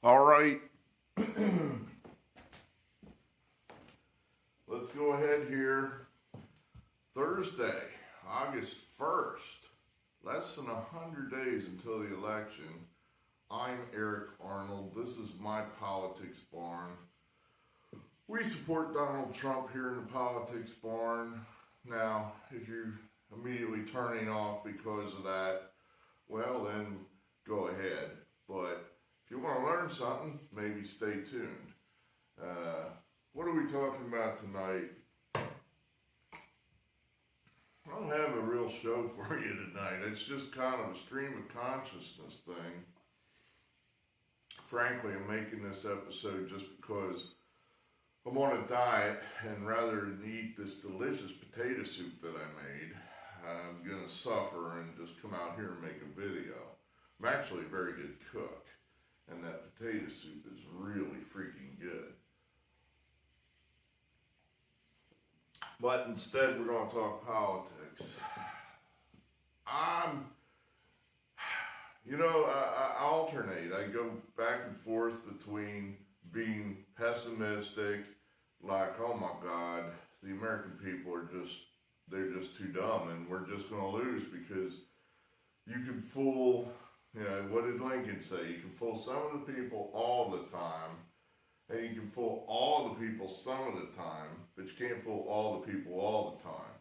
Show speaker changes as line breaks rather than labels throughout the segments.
All right. Let's go ahead here. Thursday, August 1st, less than 100 days until the election. I'm Eric Arnold. This is my Politics Barn. We support Donald Trump here in the Politics Barn. Now, if you're immediately turning off because of that, well then go ahead. But if you want to learn something, maybe stay tuned. What are we talking about tonight? I don't have a real show for you tonight. It's just kind of a stream of consciousness thing. Frankly, I'm making this episode just because I'm on a diet, and rather than eat this delicious potato soup that I made, I'm going to suffer and just come out here and make a video. I'm actually a very good cook, and that potato soup is really freaking good. But instead, we're going to talk politics. I alternate. I go back and forth between being pessimistic, like, oh my God, the American people they're just too dumb and we're just going to lose because you can fool, what did Lincoln say? You can fool some of the people all the time, and you can fool all the people some of the time, but you can't fool all the people all the time.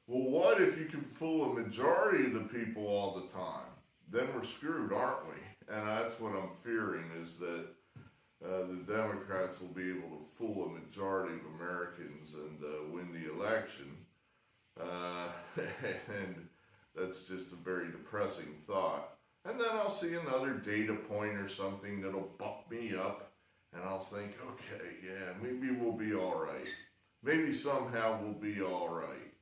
Well, what if you can fool a majority of the people all the time? Then we're screwed, aren't we? And that's what I'm fearing, is that the Democrats will be able to fool a majority of Americans and win the election. And that's just a very depressing thought. And then I'll see another data point or something that'll bump me up, and I'll think, okay, yeah, maybe we'll be all right. Maybe somehow we'll be all right.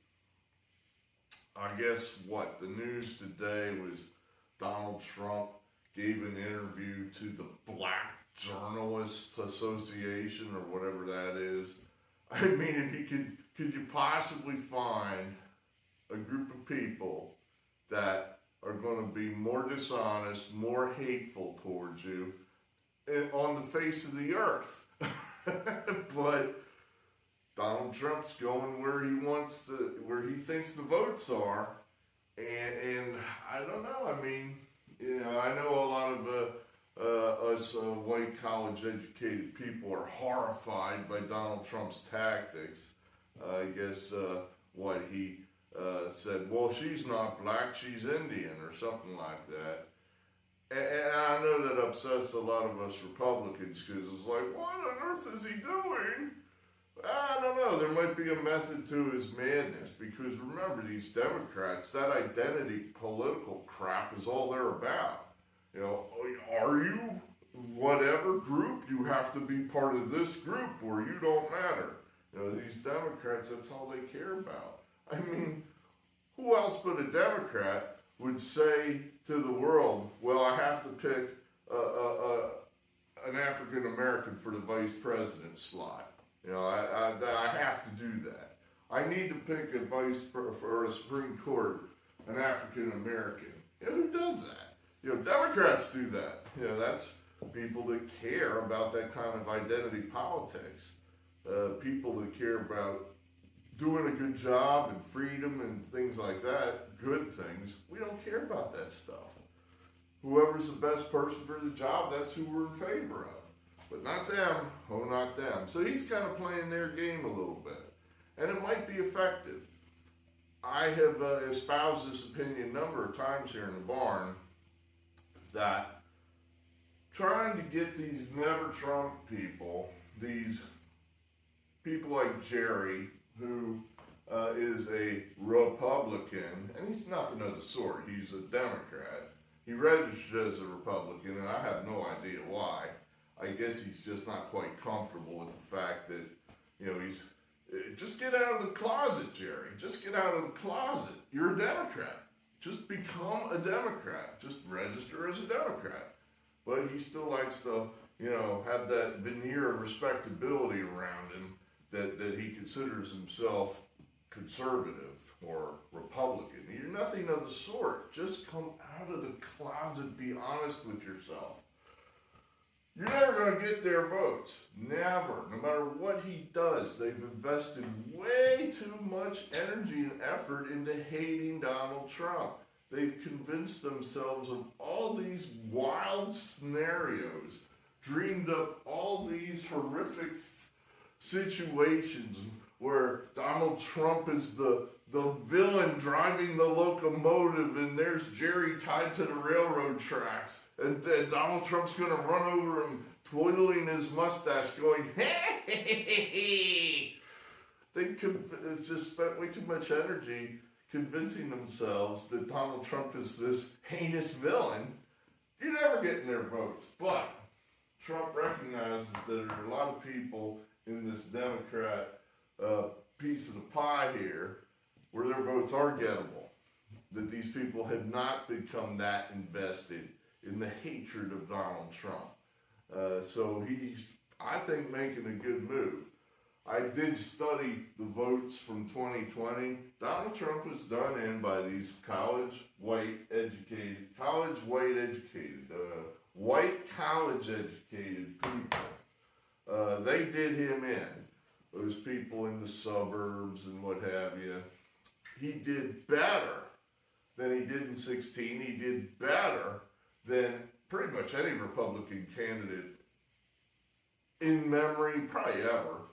I guess the news today was Donald Trump gave an interview to the Black Journalists Association, or whatever that is. I mean, if you could you possibly find a group of people that are going to be more dishonest, more hateful towards you on the face of the earth? But Donald Trump's going where he thinks the votes are, and I don't know. I mean, I know a lot of us white college-educated people are horrified by Donald Trump's tactics. I guess he said, well, she's not black, she's Indian, or something like that. And I know that upsets a lot of us Republicans, because it's like, what on earth is he doing? I don't know. There might be a method to his madness, because remember, these Democrats, that identity political crap is all they're about. Are you whatever group? You have to be part of this group or you don't matter. These Democrats, that's all they care about. I mean, who else but a Democrat would say to the world, well, I have to pick an African American for the vice president slot. I have to do that. I need to pick a for a Supreme Court, an African American. Who does that? Democrats do that. That's people that care about that kind of identity politics. People that care about doing a good job and freedom and things like that, good things. We don't care about that stuff. Whoever's the best person for the job, that's who we're in favor of. But not them. Oh, not them. So he's kind of playing their game a little bit. And it might be effective. I have espoused this opinion a number of times here in the barn, that trying to get these never Trump people, these people like Jerry, who is a Republican, and he's nothing of the sort, he's a Democrat. He registered as a Republican, and I have no idea why. I guess he's just not quite comfortable with the fact that, he's, just get out of the closet, Jerry. Just get out of the closet. You're a Democrat. Just become a Democrat. Just register as a Democrat. But he still likes to, have that veneer of respectability around him that he considers himself conservative or Republican. You're nothing of the sort. Just come out of the closet. Be honest with yourself. You're never going to get their votes. Never. No matter what he does, they've invested way too much energy and effort into hating Donald Trump. They've convinced themselves of all these wild scenarios, dreamed up all these horrific situations where Donald Trump is the villain driving the locomotive, and there's Jerry tied to the railroad tracks, and Donald Trump's going to run over him, twiddling his mustache, going, hey, hey, hey, hey. They've just spent way too much energy convincing themselves that Donald Trump is this heinous villain. You're never getting their votes. But Trump recognizes that there are a lot of people in this Democrat piece of the pie here where their votes are gettable. That these people have not become that invested in the hatred of Donald Trump. So he's, I think, making a good move. I did study the votes from 2020. Donald Trump was done in by these white college educated people. They did him in. Those people in the suburbs and what have you. He did better than he did in 2016. He did better than pretty much any Republican candidate in memory, probably ever,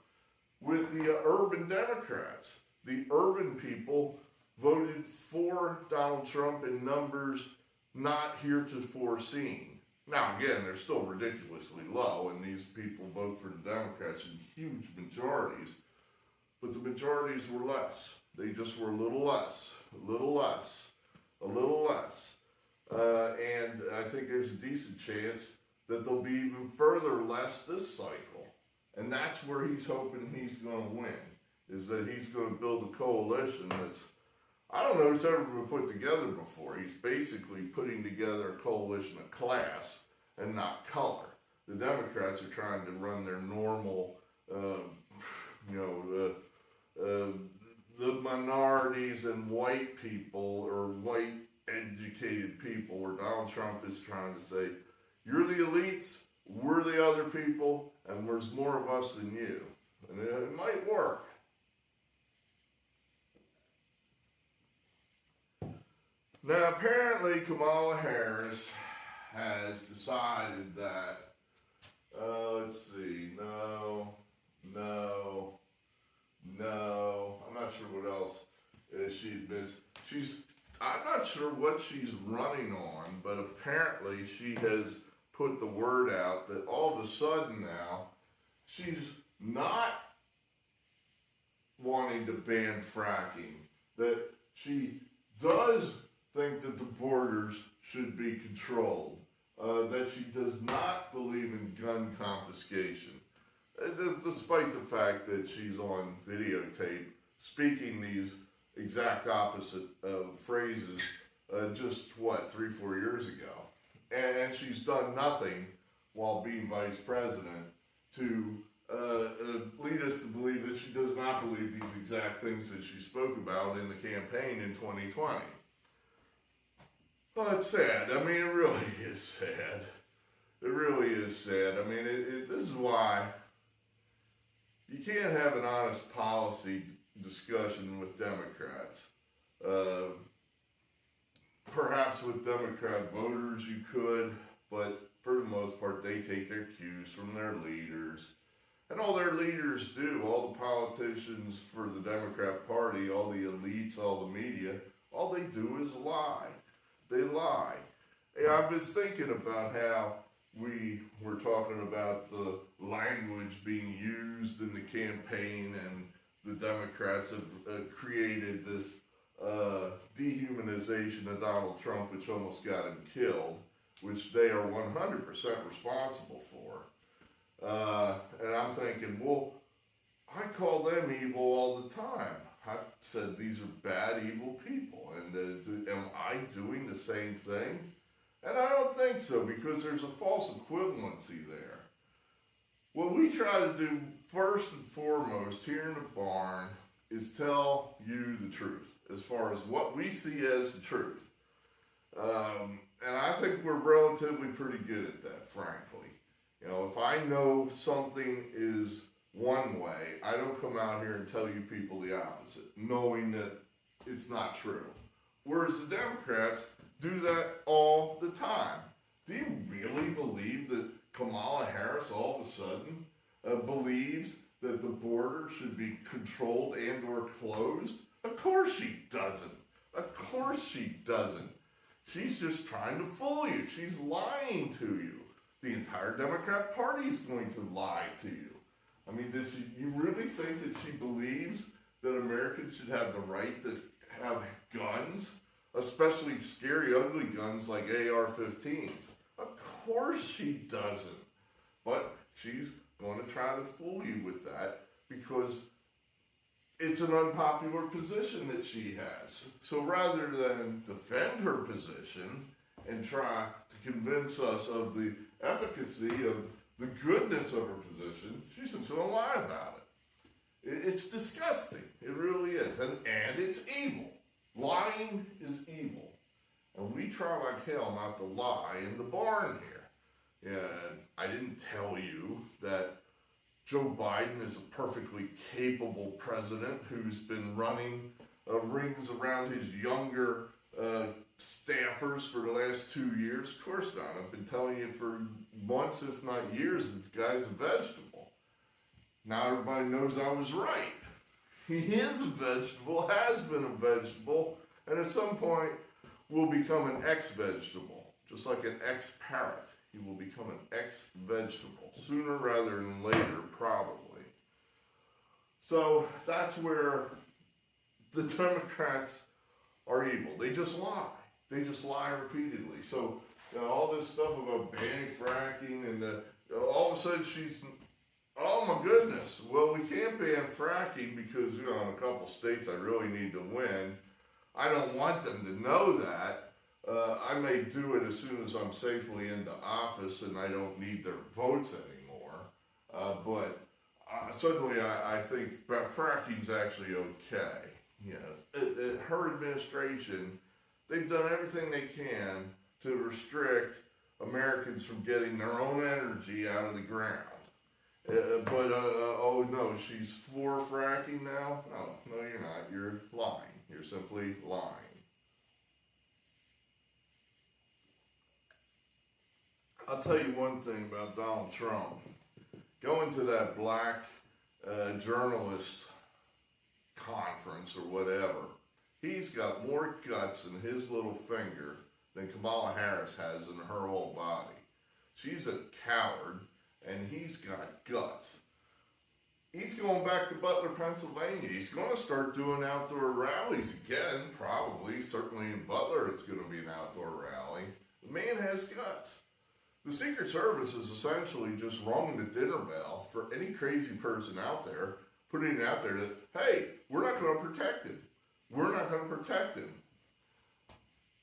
with the urban Democrats. The urban people voted for Donald Trump in numbers not heretofore seen. Now, again, they're still ridiculously low, and these people vote for the Democrats in huge majorities, but the majorities were less. They just were a little less. And I think there's a decent chance that there'll be even further less this cycle. And that's where he's hoping he's going to win, is that he's going to build a coalition that's, I don't know if it's ever been put together before. He's basically putting together a coalition of class and not color. The Democrats are trying to run their normal, the minorities and white people or white educated people, where Donald Trump is trying to say, you're the elites, we're the other people, and there's more of us than you. And it might work. Now, apparently, Kamala Harris has decided that, I'm not sure what else she admits. I'm not sure what she's running on, but apparently she has put the word out that all of a sudden now, she's not wanting to ban fracking, that she does think that the borders should be controlled, that she does not believe in gun confiscation, despite the fact that she's on videotape speaking these exact opposite phrases just, 3-4 years ago. And she's done nothing while being vice president to lead us to believe that she does not believe these exact things that she spoke about in the campaign in 2020. Well, it's sad. I mean, it really is sad. It really is sad. I mean, this is why you can't have an honest policy discussion with Democrats. Perhaps with Democrat voters you could, but for the most part they take their cues from their leaders. And all their leaders do, all the politicians for the Democrat Party, all the elites, all the media, all they do is lie. They lie. And I was thinking about how we were talking about the language being used in the campaign, and the Democrats have created this dehumanization of Donald Trump, which almost got him killed, which they are 100% responsible for. And I'm thinking, well, I call them evil all the time. I said these are bad, evil people. And am I doing the same thing? And I don't think so, because there's a false equivalency there. What we try to do first and foremost here in the barn is tell you the truth, as far as what we see as the truth. And I think we're relatively pretty good at that, frankly. You know, if I know something is one way, I don't come out here and tell you people the opposite, knowing that it's not true. Whereas the Democrats do that all the time. Do you really believe that Kamala Harris all of a sudden believes that the border should be controlled and or closed? Of course she doesn't. Of course she doesn't. She's just trying to fool you. She's lying to you. The entire Democrat Party is going to lie to you. I mean, you really think that she believes that Americans should have the right to have guns, especially scary, ugly guns like AR-15s? Of course she doesn't. But she's going to try to fool you with that because it's an unpopular position that she has. So rather than defend her position and try to convince us of the efficacy of the goodness of her position, she's just going to lie about it. It's disgusting. It really is. And it's evil. Lying is evil. And we try like hell not to lie in the barn here. And I didn't tell you that Joe Biden is a perfectly capable president who's been running rings around his younger staffers for the last 2 years. Of course not. I've been telling you for months, if not years, that the guy's a vegetable. Now everybody knows I was right. He is a vegetable, has been a vegetable, and at some point will become an ex-vegetable, just like an ex-parrot. He will become an ex-vegetable, sooner rather than later, probably. So that's where the Democrats are evil. They just lie. They just lie repeatedly. So all this stuff about banning fracking and all of a sudden she's, oh my goodness, well we can't ban fracking because, in a couple states I really need to win. I don't want them to know that. I may do it as soon as I'm safely into office and I don't need their votes anymore. But suddenly I think fracking's actually okay. Her administration, they've done everything they can to restrict Americans from getting their own energy out of the ground. Oh no, she's for fracking now? No, you're not. You're lying. You're simply lying. I'll tell you one thing about Donald Trump. Going to that black journalist conference or whatever, he's got more guts in his little finger than Kamala Harris has in her whole body. She's a coward, and he's got guts. He's going back to Butler, Pennsylvania. He's going to start doing outdoor rallies again, probably. Certainly in Butler it's going to be an outdoor rally. The man has guts. The Secret Service is essentially just rung the dinner bell for any crazy person out there, putting it out there that, hey, we're not going to protect him. We're not going to protect him.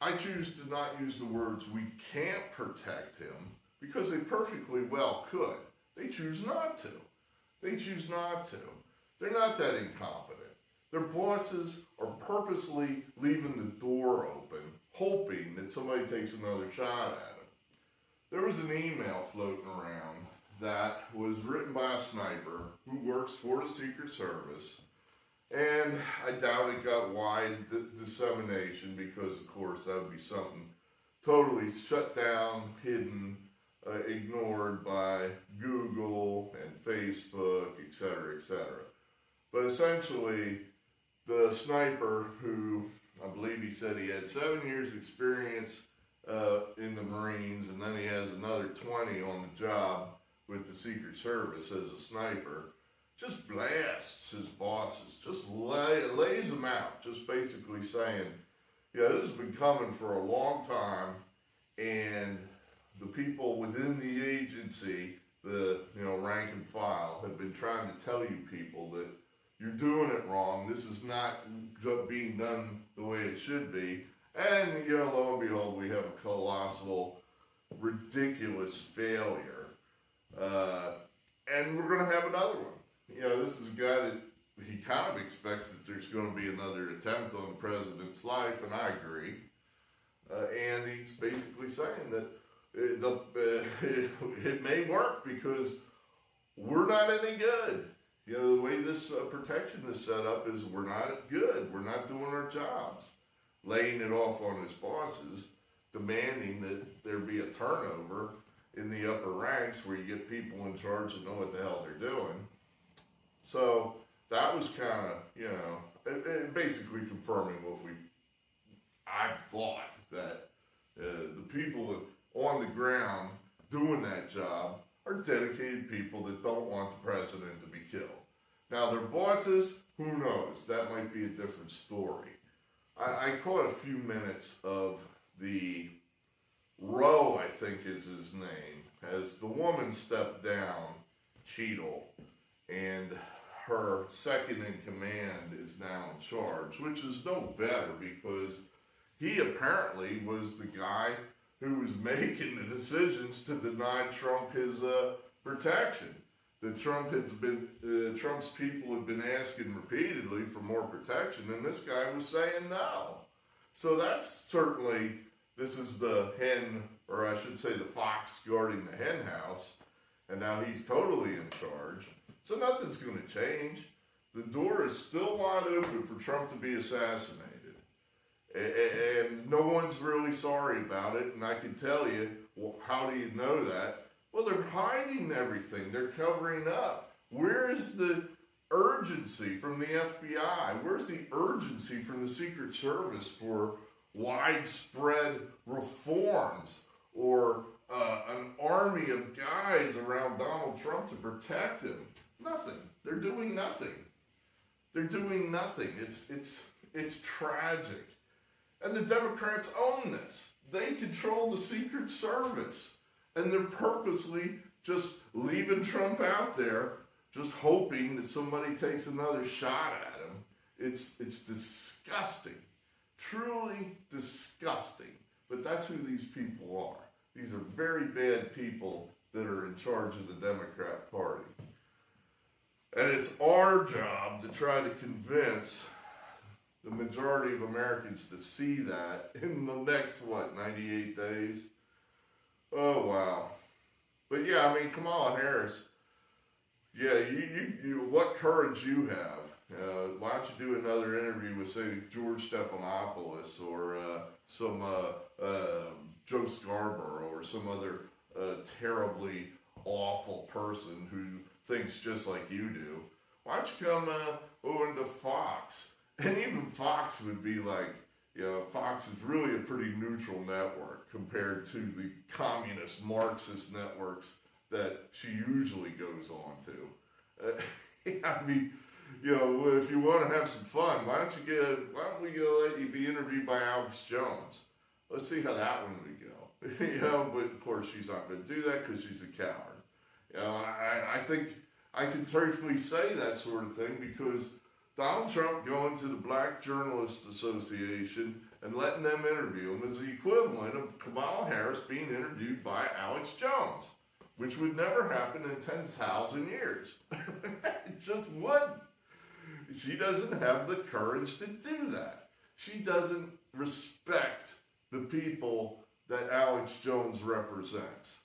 I choose to not use the words we can't protect him because they perfectly well could. They choose not to. They choose not to. They're not that incompetent. Their bosses are purposely leaving the door open, hoping that somebody takes another shot at it. There was an email floating around that was written by a sniper who works for the Secret Service, and I doubt it got wide dissemination because, of course, that would be something totally shut down, hidden, ignored by Google and Facebook, etc., etc. But essentially, the sniper, who I believe he said he had 7 years experience in the Marines, and then he has another 20 on the job with the Secret Service as a sniper, just blasts his bosses, just lays them out, just basically saying, yeah, this has been coming for a long time, and the people within the agency, the rank and file, have been trying to tell you people that you're doing it wrong. This is not being done the way it should be. And, lo and behold, we have a colossal, ridiculous failure. And we're going to have another one. This is a guy that he kind of expects that there's going to be another attempt on the president's life, and I agree. And he's basically saying that it may work because we're not any good. You know, the way this protection is set up is we're not good. We're not doing our jobs. Laying it off on his bosses, demanding that there be a turnover in the upper ranks where you get people in charge that know what the hell they're doing. So that was kind of, you know, basically confirming what I thought, that the people on the ground doing that job are dedicated people that don't want the president to be killed. Now, their bosses, who knows? That might be a different story. I caught a few minutes of the Roe, I think is his name, as the woman stepped down, Cheadle, and her second in command is now in charge, which is no better because he apparently was the guy who was making the decisions to deny Trump his protection. That Trump's people had been asking repeatedly for more protection, and this guy was saying no. So that's certainly, this is the hen, or I should say the fox guarding the hen house, and now he's totally in charge. So nothing's going to change. The door is still wide open for Trump to be assassinated. And no one's really sorry about it, and I can tell you, well, how do you know that? Well, they're hiding everything. They're covering up. Where is the urgency from the FBI? Where's the urgency from the Secret Service for widespread reforms or an army of guys around Donald Trump to protect him? Nothing. They're doing nothing. They're doing nothing. It's tragic. And the Democrats own this. They control the Secret Service. And they're purposely just leaving Trump out there, just hoping that somebody takes another shot at him. It's disgusting. Truly disgusting. But that's who these people are. These are very bad people that are in charge of the Democrat Party. And it's our job to try to convince the majority of Americans to see that in the next, 98 days? Oh, wow. But yeah, I mean, Kamala Harris, yeah, you what courage you have. Why don't you do another interview with, say, George Stephanopoulos or some Joe Scarborough or some other terribly awful person who thinks just like you do. Why don't you come over to Fox? And even Fox would be like, you know, Fox is really a pretty neutral network compared to the communist Marxist networks that she usually goes on to. I mean, you know, if you want to have some fun, why don't we let you be interviewed by Alex Jones? Let's see how that one would go. You know, but of course she's not going to do that because she's a coward. You know, I think I can safely say that sort of thing because Donald Trump going to the Black Journalists Association and letting them interview him is the equivalent of Kamala Harris being interviewed by Alex Jones, which would never happen in 10,000 years. It just wouldn't. She doesn't have the courage to do that. She doesn't respect the people that Alex Jones represents.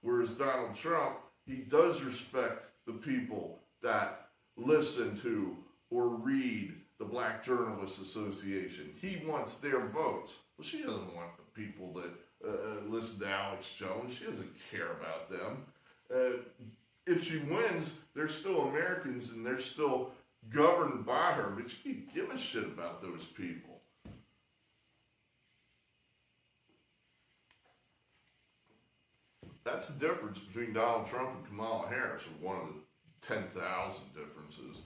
Whereas Donald Trump, he does respect the people that listen to or read the Black Journalists Association. He wants their votes. Well, she doesn't want the people that listen to Alex Jones. She doesn't care about them. If she wins, they're still Americans and they're still governed by her, but she can't give a shit about those people. That's the difference between Donald Trump and Kamala Harris, or one of the 10,000 differences.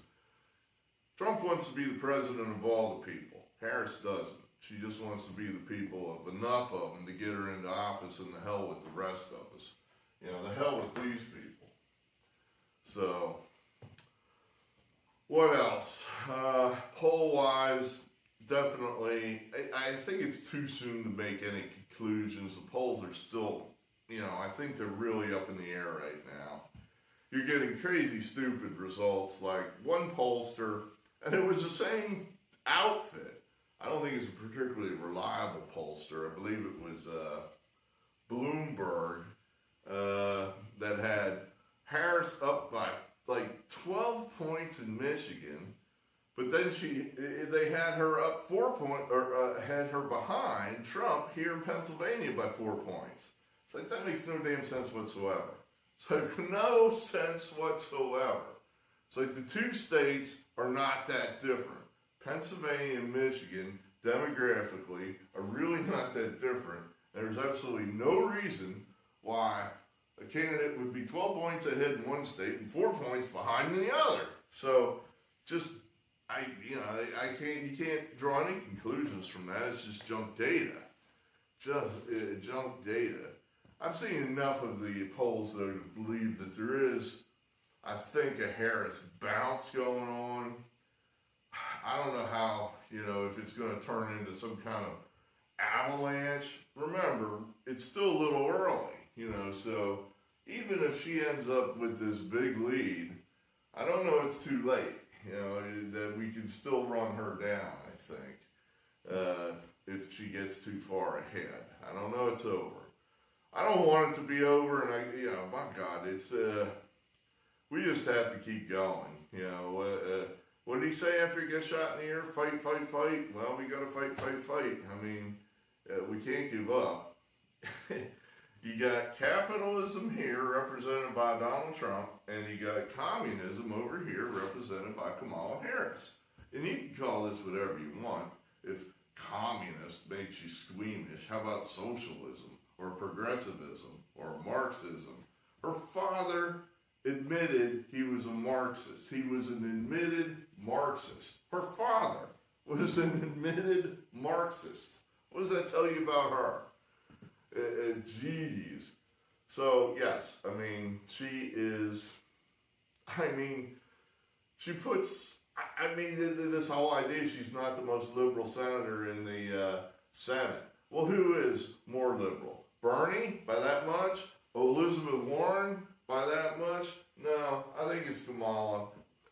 Trump wants to be the president of all the people. Harris doesn't. She just wants to be the people of enough of them to get her into office, and the hell with the rest of us. You know, the hell with these people. So, what else? Poll-wise, definitely, I think it's too soon to make any conclusions. The polls are still, you know, I think they're really up in the air right now. You're getting crazy, stupid results, like one pollster, and it was the same outfit. I don't think it's a particularly reliable pollster. I believe it was, Bloomberg that had Harris up by like 12 points in Michigan, but then they had her up 4 points, or had her behind Trump here in Pennsylvania by 4 points. It's like, that makes no damn sense whatsoever. It's like, no sense whatsoever. It's like the two states are not that different. Pennsylvania and Michigan, demographically, are really not that different. There's absolutely no reason why a candidate would be 12 points ahead in one state and 4 points behind in the other. So, you can't draw any conclusions from that. It's just junk data. Junk data. I've seen enough of the polls, though, to believe that there is, I think, a Harris bounce going on. I don't know how, if it's going to turn into some kind of avalanche. Remember, it's still a little early, so even if she ends up with this big lead, I don't know it's too late, that we can still run her down, I think, if she gets too far ahead. I don't know it's over. I don't want it to be over, and my God, it's, we just have to keep going, what did he say after he gets shot in the ear? Fight, fight, fight. Well, we got to fight, fight, fight. I mean, we can't give up. You got capitalism here represented by Donald Trump, and you got communism over here represented by Kamala Harris. And you can call this whatever you want. If communist makes you squeamish, how about socialism or progressivism or Marxism? Her father admitted he was a Marxist. He was an admitted Marxist. Her father was an admitted Marxist. What does that tell you about her? Geez. So, yes, she puts, this whole idea she's not the most liberal senator in the Senate. Well, who is more liberal? Bernie, by that much? Elizabeth Warren, by that much? No, I think it's Kamala.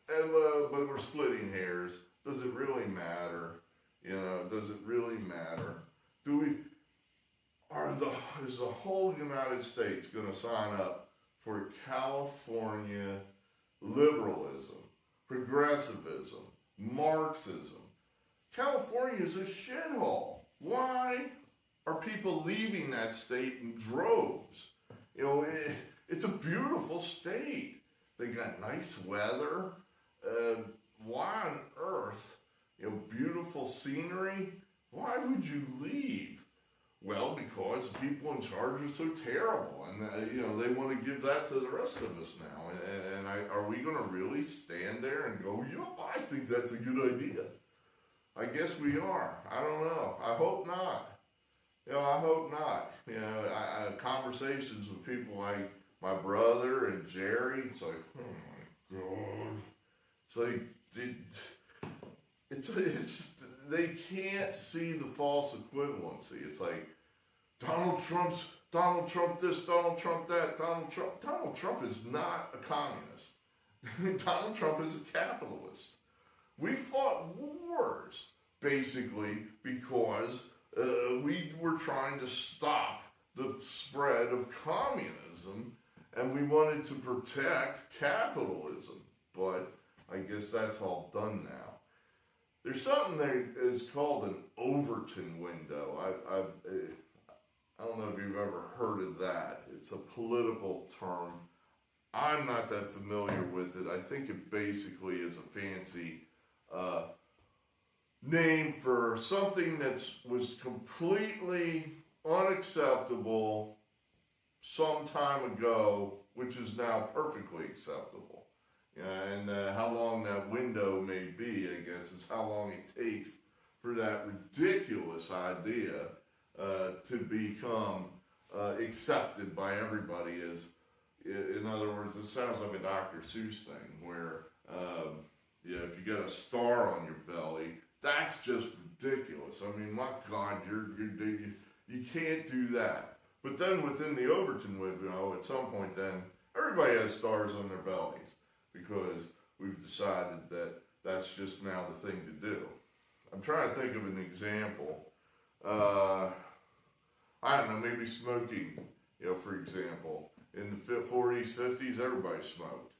But we're splitting hairs. Does it really matter? Does it really matter? Is the whole United States going to sign up for California liberalism, progressivism, Marxism? California is a shithole. Why are people leaving that state in droves? It's a beautiful state. They got nice weather. Why on earth, beautiful scenery? Why would you leave? Well, because the people in charge are so terrible, and they want to give that to the rest of us now. Are we going to really stand there and go, I think that's a good idea? I guess we are. I don't know. I hope not. I hope not. I conversations with people like my brother and Jerry. It's like, oh my God. It's like, it's just, they can't see the false equivalency. It's like, Donald Trump this, Donald Trump that, Donald Trump is not a communist. Donald Trump is a capitalist. We fought wars, basically, because we were trying to stop the spread of communism, and we wanted to protect capitalism. But I guess that's all done now. There's something that is called an Overton window. I don't know if you've ever heard of that. It's a political term. I'm not that familiar with it. I think it basically is a fancy name for something that was completely unacceptable some time ago, which is now perfectly acceptable. And how long that window may be, I guess, is how long it takes for that ridiculous idea to become accepted by everybody. In other words, it sounds like a Dr. Seuss thing where, if you got a star on your belly, that's just ridiculous. I mean, my God, you can't do that. But then within the Overton window, at some point then, everybody has stars on their bellies because we've decided that that's just now the thing to do. I'm trying to think of an example. I don't know, maybe smoking, for example. In the 40s, 50s, everybody smoked.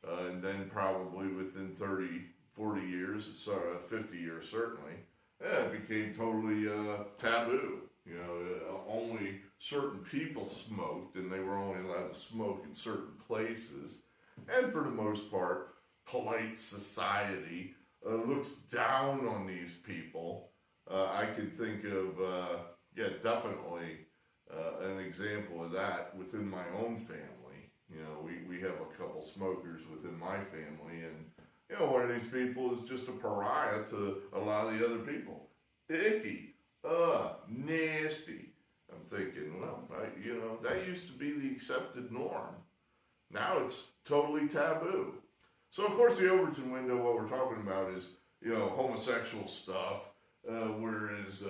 And then probably within 30, 40 years, 50 years certainly, it became totally taboo. Only certain people smoked, and they were only allowed to smoke in certain places. And for the most part, polite society looks down on these people. I can think of, definitely an example of that within my own family. We have a couple smokers within my family, and one of these people is just a pariah to a lot of the other people. Icky, nasty. I'm thinking, well, that used to be the accepted norm. Now it's totally taboo. So of course the Overton window, what we're talking about is, homosexual stuff, whereas,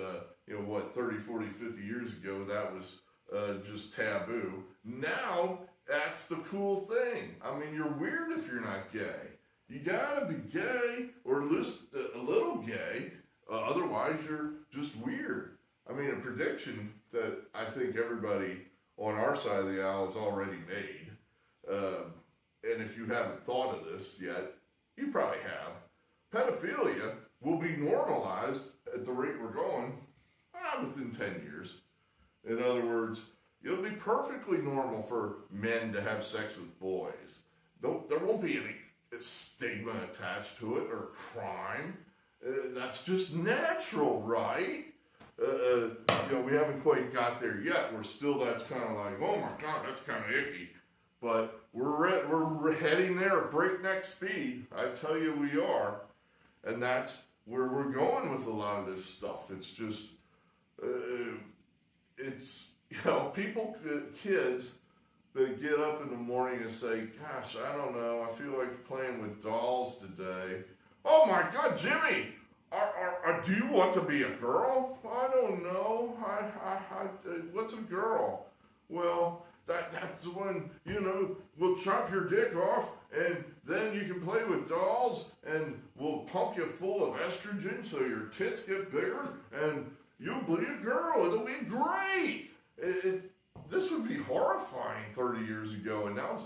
30, 40, 50 years ago, that was just taboo. Now, that's the cool thing. I mean, you're weird if you're not gay. You gotta be gay, or at least a little gay, otherwise you're just weird. I mean, a prediction that I think everybody on our side of the aisle has already made, and if you haven't thought of this yet, you probably have. Pedophilia will be normalized at the rate we're going within 10 years. In other words, it'll be perfectly normal for men to have sex with boys. There won't be any stigma attached to it or crime. That's just natural, right? We haven't quite got there yet. That's kind of like, oh my God, that's kind of icky. But we're heading there at breakneck speed. I tell you we are. And that's where we're going with a lot of this stuff. It's just, kids that get up in the morning and say, gosh, I don't know, I feel like playing with dolls today. Oh my God, Jimmy, do you want to be a girl? I don't know. What's a girl? Well, that's when, we'll chop your dick off and then you can play with dolls and we'll pump you full of estrogen so your tits get bigger and you'll be a girl. It'll be great. This would be horrifying 30 years ago, and now,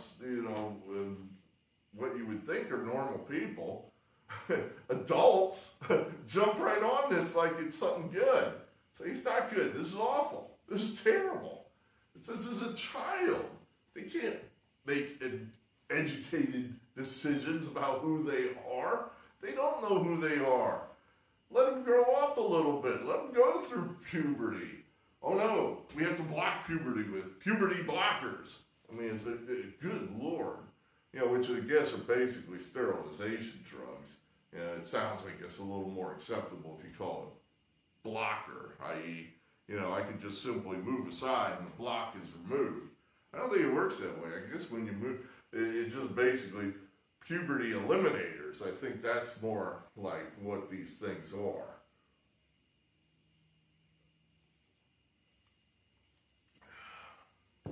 what you would think are normal people, adults, jump right on this like it's something good. So it's not good. This is awful. This is terrible. This is a child. They can't make educated decisions about who they are. They don't know who they are. Let them grow up a little bit. Let them go through puberty. Oh no, we have to block puberty with puberty blockers. I mean, good Lord. Which I guess are basically sterilization drugs. It sounds like it's a little more acceptable if you call it blocker, i.e., I can just simply move aside and the block is removed. I don't think it works that way. I guess when you move, it just basically puberty eliminators. I think that's more like what these things are.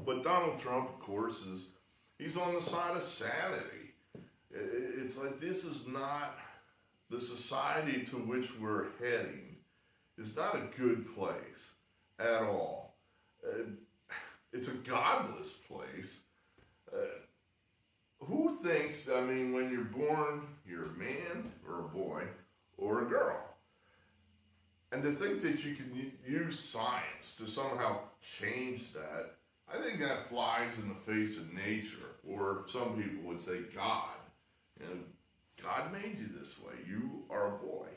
But Donald Trump, of course, he's on the side of sanity. It's like this is not the society to which we're heading. Is not a good place at all. It's a godless place. Who thinks, when you're born, you're a man or a boy or a girl? And to think that you can use science to somehow change that, I think that flies in the face of nature, or some people would say God. God made you this way. You are a boy.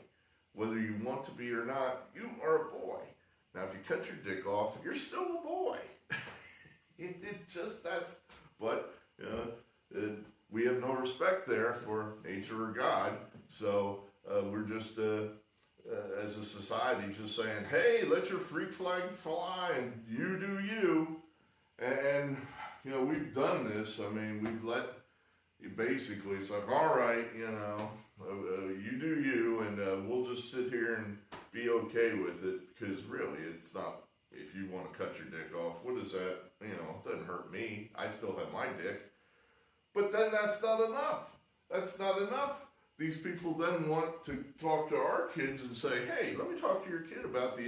Whether you want to be or not, you are a boy. Now, if you cut your dick off, you're still a boy. We have no respect there for nature or God. So we're just, as a society, just saying, hey, let your freak flag fly and you do you. And we've done this. We've let, basically, it's like, all right, you do you, and we'll just sit here and be okay with it, because really, it's not, if you want to cut your dick off, what is that? It doesn't hurt me. I still have my dick. But then that's not enough. That's not enough. These people then want to talk to our kids and say, hey, let me talk to your kid about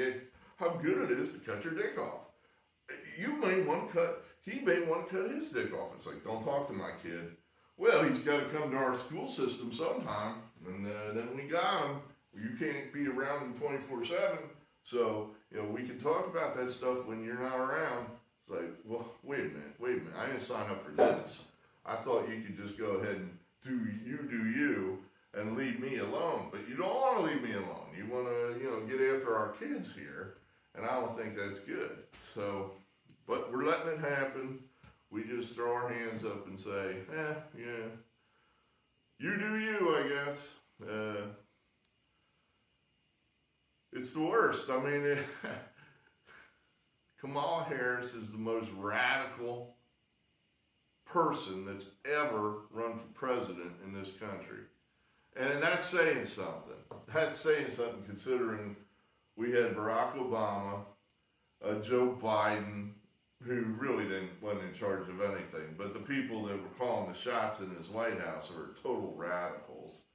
how good it is to cut your dick off. you made one cut, he made one cut his dick off. It's like, don't talk to my kid. Well, he's got to come to our school system sometime, and then we got him. You can't be around him 24/7, so, we can talk about that stuff when you're not around. It's like, well, wait a minute, I didn't sign up for this. I thought you could just go ahead and do you, and leave me alone. But you don't want to leave me alone. You want to, get after our kids here, and I don't think that's good. So, but we're letting it happen. We just throw our hands up and say, yeah, you do you, I guess. It's the worst. I mean, Kamala Harris is the most radical person that's ever run for president in this country. And that's saying something. That's saying something considering we had Barack Obama, Joe Biden, who really wasn't in charge of anything, but the people that were calling the shots in his White House are total radicals.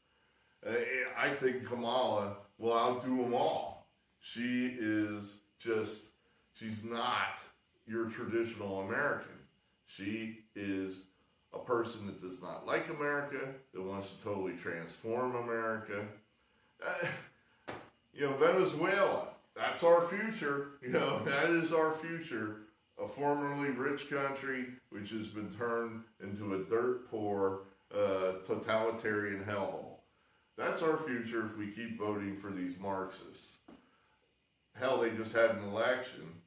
I think Kamala will outdo them all. She's not your traditional American. She is a person that does not like America, that wants to totally transform America. Venezuela, that's our future. That is our future. A formerly rich country which has been turned into a dirt poor, totalitarian hellhole. That's our future if we keep voting for these Marxists. Hell, they just had an election,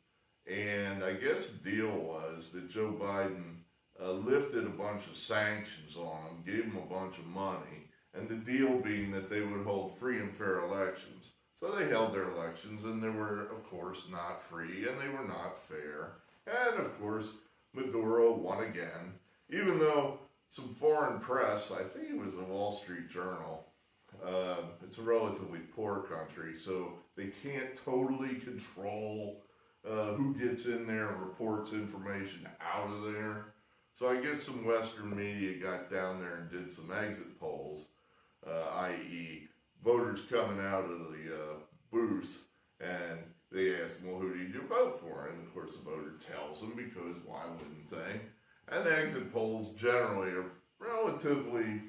and I guess the deal was that Joe Biden lifted a bunch of sanctions on them, gave them a bunch of money, and the deal being that they would hold free and fair elections. So they held their elections, and they were, of course, not free, and they were not fair. And, of course, Maduro won again, even though some foreign press, I think it was the Wall Street Journal, it's a relatively poor country, so they can't totally control who gets in there and reports information out of there. So I guess some Western media got down there and did some exit polls, i.e. voters coming out of the booth, and they ask them, well, who did you vote for? And of course the voter tells them, because why wouldn't they? And the exit polls generally are relatively,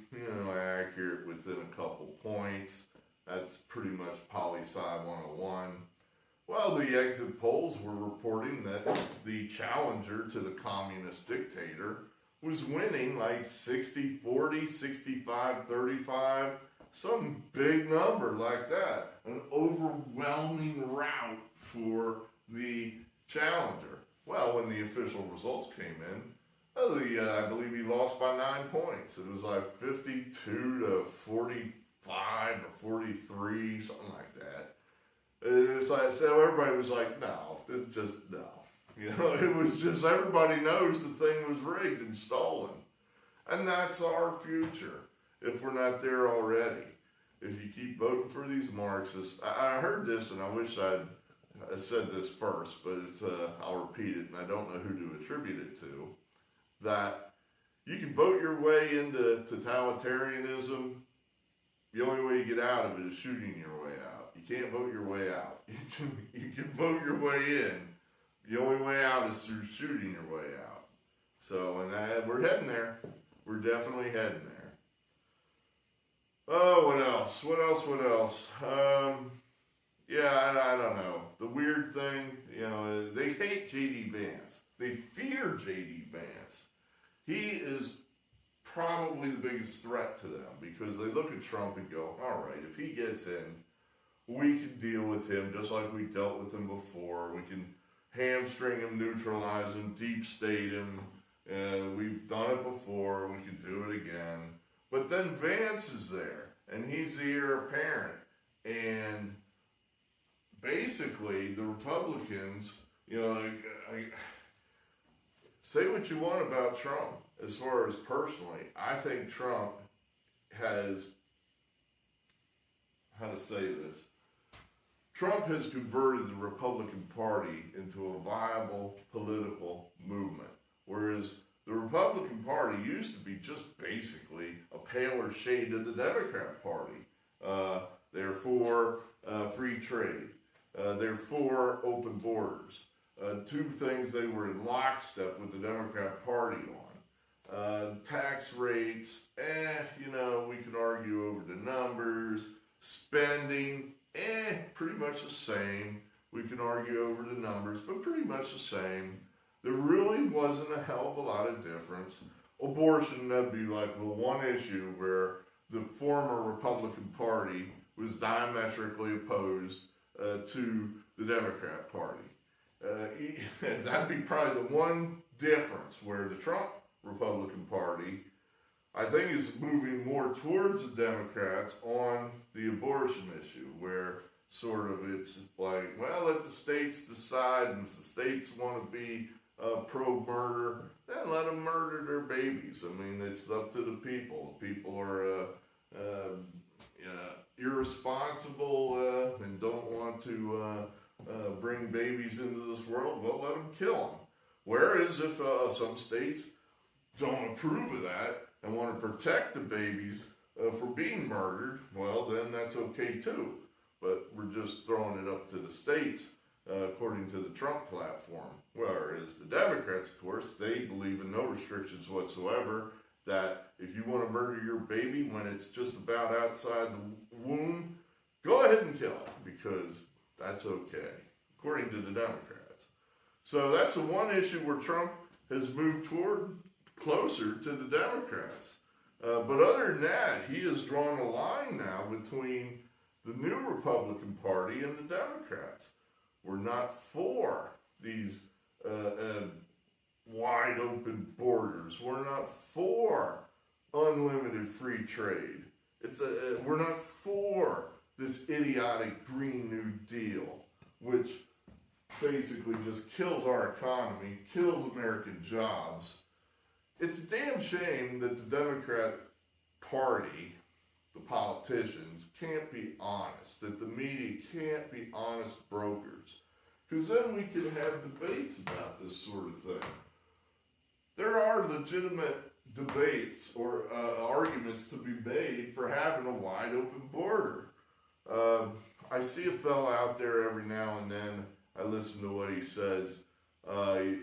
accurate within a couple points. That's pretty much poli-sci 101. Well, the exit polls were reporting that the challenger to the communist dictator was winning like 60-40, 65-35, some big number like that. An overwhelming rout for the challenger. Well, when the official results came in, I believe he lost by 9 points. It was like 52-45 or 43, something like that. It was like, so everybody was like, no, no. It was just, everybody knows the thing was rigged and stolen. And that's our future, if we're not there already. If you keep voting for these Marxists, I heard this, and I wish I said this first, but I'll repeat it, and I don't know who to attribute it to, that you can vote your way into totalitarianism. The only way you get out of it is shooting your way out. You can't vote your way out. You can vote your way in. The only way out is through shooting your way out. So, and we're heading there. We're definitely heading there. Oh, what else? I don't know. The weird thing, they hate J.D. Vance. They fear J.D. Vance. He is probably the biggest threat to them, because they look at Trump and go, all right, if he gets in, we can deal with him just like we dealt with him before. We can hamstring him, neutralize him, deep state him. We've done it before. We can do it again. But then Vance is there, and he's the heir apparent. And basically, the Republicans, say what you want about Trump. As far as personally, I think Trump has, how to say this, Trump has converted the Republican Party into a viable political movement, whereas the Republican Party used to be just basically a paler shade of the Democrat Party. They're for free trade. They're for open borders. two things they were in lockstep with the Democrat Party on. Tax rates, we can argue over the numbers. Spending, pretty much the same. We can argue over the numbers, but pretty much the same. There really wasn't a hell of a lot of difference. Abortion, that'd be like the one issue where the former Republican Party was diametrically opposed to the Democrat Party. That'd be probably the one difference where the Trump Republican Party, I think, is moving more towards the Democrats on the abortion issue, where sort of it's like, well, let the states decide, and if the states want to be pro-murder, then let them murder their babies. I mean, it's up to the people. People are irresponsible and don't want to bring babies into this world, well, let them kill them. Whereas if some states don't approve of that and want to protect the babies for being murdered, well, then that's okay too. But we're just throwing it up to the states, according to the Trump platform. Whereas the Democrats, of course, they believe in no restrictions whatsoever, that if you want to murder your baby when it's just about outside the womb, go ahead and kill it, because that's okay, according to the Democrats. So that's the one issue where Trump has moved toward closer to the Democrats. But other than that, he has drawn a line now between the new Republican Party and the Democrats. We're not for these wide open borders. We're not for unlimited free trade. We're not for this idiotic Green New Deal, which basically just kills our economy, kills American jobs. It's a damn shame that the Democrat Party, the politicians, can't be honest, that the media can't be honest brokers. Because then we can have debates about this sort of thing. There are legitimate debates or arguments to be made for having a wide open border. I see a fellow out there every now and then. I listen to what he says. I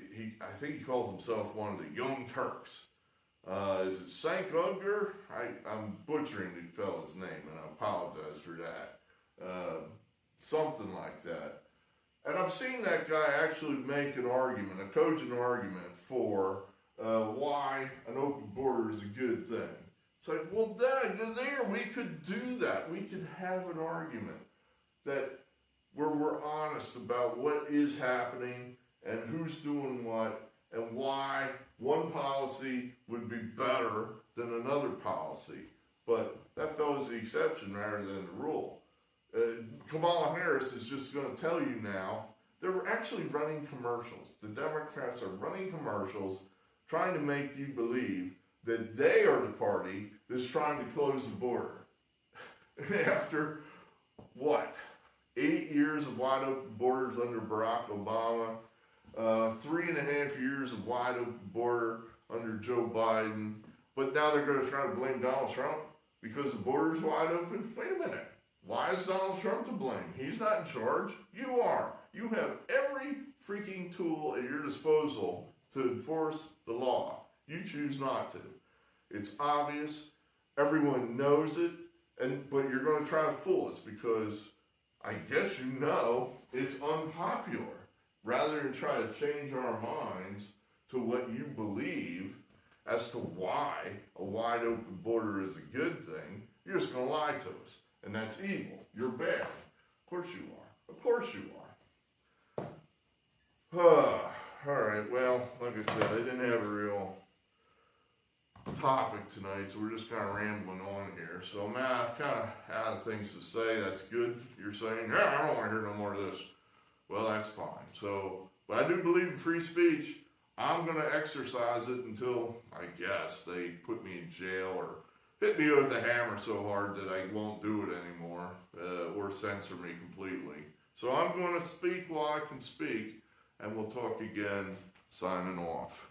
think he calls himself one of the Young Turks. Is it Sank Unger? I'm butchering the fellow's name, and I apologize for that. Something like that. And I've seen that guy actually make an argument, a cogent argument for why an open border is a good thing. It's like, well, there we could do that. We could have an argument that where we're honest about what is happening and who's doing what and why one policy would be better than another policy. But that fellow's the exception rather than the rule. Kamala Harris is just going to tell you now, they're actually running commercials. The Democrats are running commercials trying to make you believe that they are the party that's trying to close the border. After, 8 years of wide open borders under Barack Obama, 3.5 years of wide open border under Joe Biden, but now they're going to try to blame Donald Trump because the border's wide open? Wait a minute. Why is Donald Trump to blame? He's not in charge. You are. You have every freaking tool at your disposal to enforce the law. You choose not to. It's obvious. Everyone knows it. But you're going to try to fool us because I guess you know it's unpopular. Rather than try to change our minds to what you believe as to why a wide open border is a good thing, you're just going to lie to us. And that's evil. You're bad. Of course you are. Of course you are. All right, well, like I said, I didn't have a real topic tonight, so we're just kind of rambling on here. So I'm kind of out of things to say. That's good. You're saying, yeah, I don't want to hear no more of this. Well, that's fine. So, but I do believe in free speech. I'm going to exercise it until, I guess, they put me in jail or hit me with a hammer so hard that I won't do it anymore or censor me completely. So I'm going to speak while I can speak, and we'll talk again, signing off.